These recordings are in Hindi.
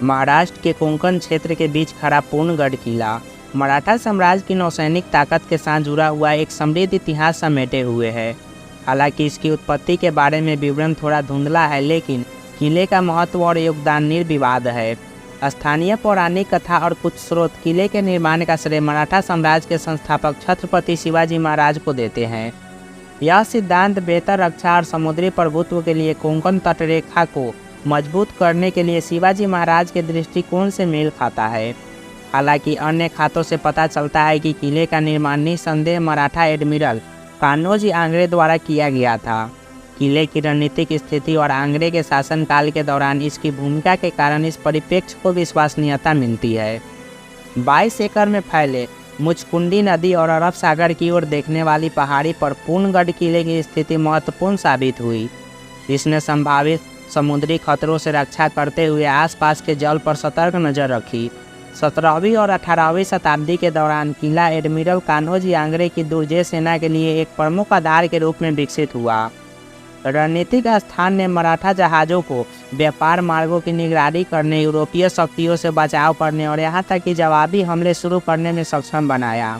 महाराष्ट्र के कोंकण क्षेत्र के बीच खड़ा पूर्णगढ़ किला मराठा साम्राज्य की नौसैनिक ताकत के साथ जुड़ा हुआ एक समृद्ध इतिहास समेटे हुए है। हालांकि इसकी उत्पत्ति के बारे में विवरण थोड़ा धुंधला है, लेकिन किले का महत्व और योगदान निर्विवाद है। स्थानीय पौराणिक कथा और कुछ स्रोत किले के निर्माण का श्रेय मराठा साम्राज्य के संस्थापक छत्रपति शिवाजी महाराज को देते हैं। यह सिद्धांत बेहतर रक्षा और समुद्री प्रभुत्व के लिए कोंकण तटरेखा को मजबूत करने के लिए शिवाजी महाराज के दृष्टिकोण से मेल खाता है। हालांकि अन्य खातों से पता चलता है कि किले का निर्माण निस्संदेह मराठा एडमिरल कान्होजी आंग्रे द्वारा किया गया था। किले की रणनीतिक स्थिति और आंग्रे के शासनकाल के दौरान इसकी भूमिका के कारण इस परिप्रेक्ष्य को विश्वसनीयता मिलती है। 22 एकड़ में फैले मुचकुंडी नदी और अरब सागर की ओर देखने वाली पहाड़ी पर पूर्णगढ़ किले की स्थिति महत्वपूर्ण साबित हुई। इसने संभावित समुद्री खतरों से रक्षा करते हुए आसपास के जल पर सतर्क नजर रखी। 17वीं और 18वीं शताब्दी के दौरान किला एडमिरल कान्होजी आंग्रे की दुर्जय सेना के लिए एक प्रमुख आधार के रूप में विकसित हुआ। रणनीतिक स्थान ने मराठा जहाज़ों को व्यापार मार्गों की निगरानी करने, यूरोपीय शक्तियों से बचाव करने और यहाँ तक कि जवाबी हमले शुरू करने में सक्षम बनाया।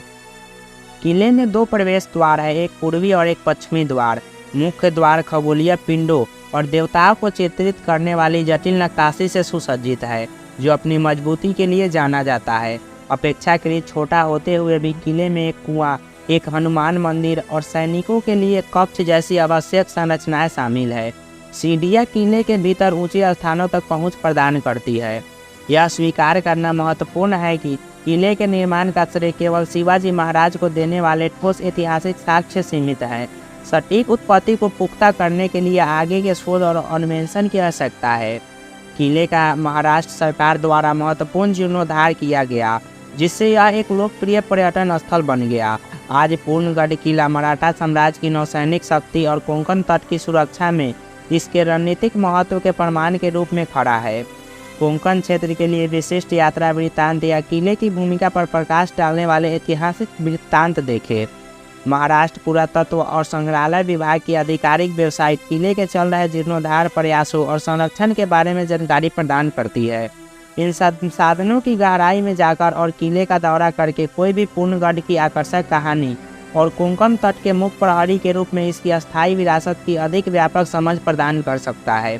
किले में 2 प्रवेश द्वार है, एक पूर्वी और एक पश्चिमी द्वार। मुख्य द्वार खगोलीय पिंडों और देवताओं को चित्रित करने वाली जटिल नक्काशी से सुसज्जित है, जो अपनी मजबूती के लिए जाना जाता है। अपेक्षाकृत छोटा होते हुए भी किले में एक कुआं, एक हनुमान मंदिर और सैनिकों के लिए कक्ष जैसी आवश्यक संरचनाएं शामिल है। सीढ़ियां किले के भीतर ऊंचे स्थानों तक पहुंच प्रदान करती है। यह स्वीकार करना महत्वपूर्ण है कि किले के निर्माण का श्रेय केवल शिवाजी महाराज को देने वाले ठोस ऐतिहासिक साक्ष्य सीमित है। सटीक उत्पत्ति को पुख्ता करने के लिए आगे के शोध और अन्वेषण की आवश्यकता है। किले का महाराष्ट्र सरकार द्वारा महत्वपूर्ण जीर्णोद्धार किया गया, जिससे यह एक लोकप्रिय पर्यटन स्थल बन गया। आज पूर्णगढ़ किला मराठा साम्राज्य की नौसैनिक शक्ति और कोंकण तट की सुरक्षा में इसके रणनीतिक महत्व के प्रमाण के रूप में खड़ा है। कोंकण क्षेत्र के लिए विशिष्ट यात्रा वृत्तांत या किले की भूमिका पर प्रकाश डालने वाले ऐतिहासिक वृत्तांत देखें। महाराष्ट्र पुरातत्व और संग्रहालय विभाग की आधिकारिक वेबसाइट किले के चल रहे जीर्णोद्धार प्रयासों और संरक्षण के बारे में जानकारी प्रदान करती है। इन संसाधनों की गहराई में जाकर और किले का दौरा करके कोई भी पूर्णगढ़ की आकर्षक कहानी और कोंकण तट के मुख्य प्रहरी के रूप में इसकी अस्थायी विरासत की अधिक व्यापक समझ प्रदान कर सकता है।